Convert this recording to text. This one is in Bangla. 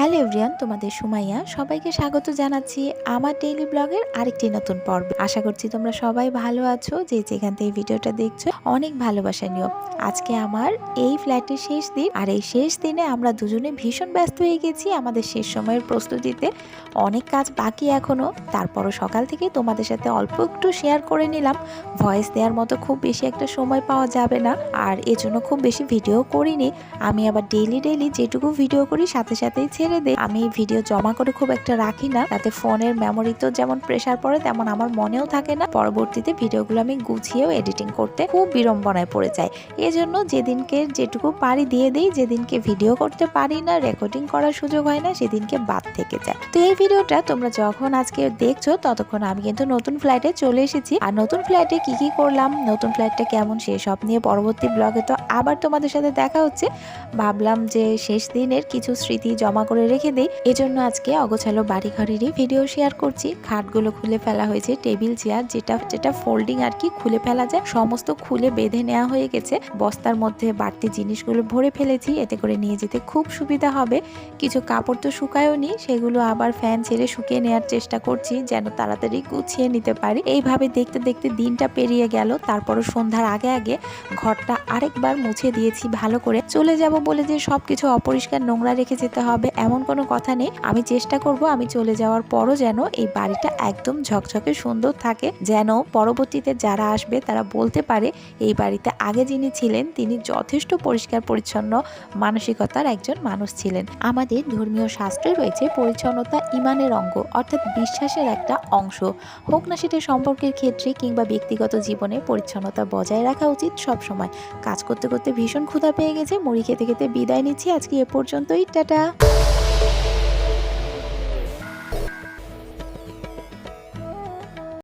হ্যালো এভরিওয়ান, তোমাদের সুমাইয়া সবাইকে স্বাগত জানাচ্ছি আমার ডেইলি ব্লগের আরেকটি নতুন পর্বে। আশা করছি তোমরা সবাই ভালো আছো, যে যেখান থেকে ভিডিওটা দেখছো অনেক ভালোবাসা নিও। আজকে আমার এই ফ্ল্যাটের শেষ দিন, আর এই শেষ দিনে আমরা দুজনে ভীষণ ব্যস্ত হয়ে গেছি আমাদের শেষ সময়ের প্রস্তুতিতে। অনেক কাজ বাকি এখনো, তারপরও সকাল থেকে তোমাদের সাথে অল্প একটু শেয়ার করে নিলাম। ভয়েস দেওয়ার মতো খুব বেশি একটা সময় পাওয়া যাবে না, আর এজন্য খুব বেশি ভিডিও করিনি। আমি আবার ডেইলি যেটুকু ভিডিও করি সাথে সাথেই ছেড়ে দেই। আমি ভিডিও জমা করে খুব একটা রাখি না, তাতে ফোনের মেমোরিতেও যেমন প্রেসার পড়ে তেমন আমার মনেও থাকে না। পরবর্তীতে ভিডিওগুলো আমি গুছিয়েও এডিটিং করতে খুব বিড়ম্বনায় পড়ে যাই। এজন্য যেদিনকে যেটুকু পারি দিয়ে দিই, যেদিনকে ভিডিও করতে পারি না, রেকর্ডিং করার সুযোগ হয় না, সেদিনকে বাদ থেকে যায়। তো এই ভিডিওটা তোমরা যখন আজকে দেখছো ততক্ষণ আমি কিন্তু নতুন ফ্ল্যাটে চলে এসেছি। আর নতুন ফ্ল্যাটে কি করলাম, নতুন ফ্ল্যাটটা কেমন, সেসব নিয়ে পরবর্তী ব্লগে তো আবার তোমাদের সাথে দেখা হচ্ছে। ভাবলাম যে শেষ দিনের কিছু স্মৃতি জমা করে রেখে দেই, এজন্য আজকে অগোছালো বাড়ি ঘরেরই ভিডিও শেয়ার করছি। খাটগুলো খুলে ফেলা হয়েছে, টেবিল চেয়ার যেটা ফোল্ডিং আর কি খুলে ফেলা যায়, সমস্ত খুলে বেঁধে নেওয়া হয়ে গেছে। বস্তার মধ্যে বাড়তি জিনিসগুলো ভরে ফেলেছি, এতে করে নিয়ে যেতে খুব সুবিধা হবে। কিছু কাপড় তো শুকায়ও নি, সেগুলো আবার ফ্যান ছেড়ে শুকিয়ে নেওয়ার চেষ্টা করছি যেন তাড়াতাড়ি গুছিয়ে নিতে পারি। এইভাবে দেখতে দেখতে দিনটা পেরিয়ে গেল। তারপরও সন্ধ্যার আগে আগে ঘরটা আরেকবার মুছে দিয়েছি ভালো করে। চলে যাব বলে যে সবকিছু অপরিষ্কার নোংরা রেখে যেতে হবে এমন কোনো কথা নেই। আমি চেষ্টা করব আমি চলে যাওয়ার পরও যেন এই বাড়িটা একদম ঝকঝকে সুন্দর থাকে, যেন পরবর্তীতে যারা আসবে তারা বলতে পারে এই বাড়িতে আগে যিনি ছিলেন তিনি যথেষ্ট পরিষ্কার পরিচ্ছন্ন মানসিকতার একজন মানুষ ছিলেন। আমাদের ধর্মীয় শাস্ত্রে রয়েছে পরিচ্ছন্নতা ইমানের অঙ্গ, অর্থাৎ বিশ্বাসের একটা অংশ। হোক না সেটা সম্পর্কের ক্ষেত্রে কিংবা ব্যক্তিগত জীবনে, পরিচ্ছন্নতা বজায় রাখা উচিত সব সময়। কাজ করতে করতে ভীষণ ক্ষুধা পেয়ে গেছে, মুড়ি খেতে খেতে বিদায় নিচ্ছি আজকে এ পর্যন্তই। টাটা।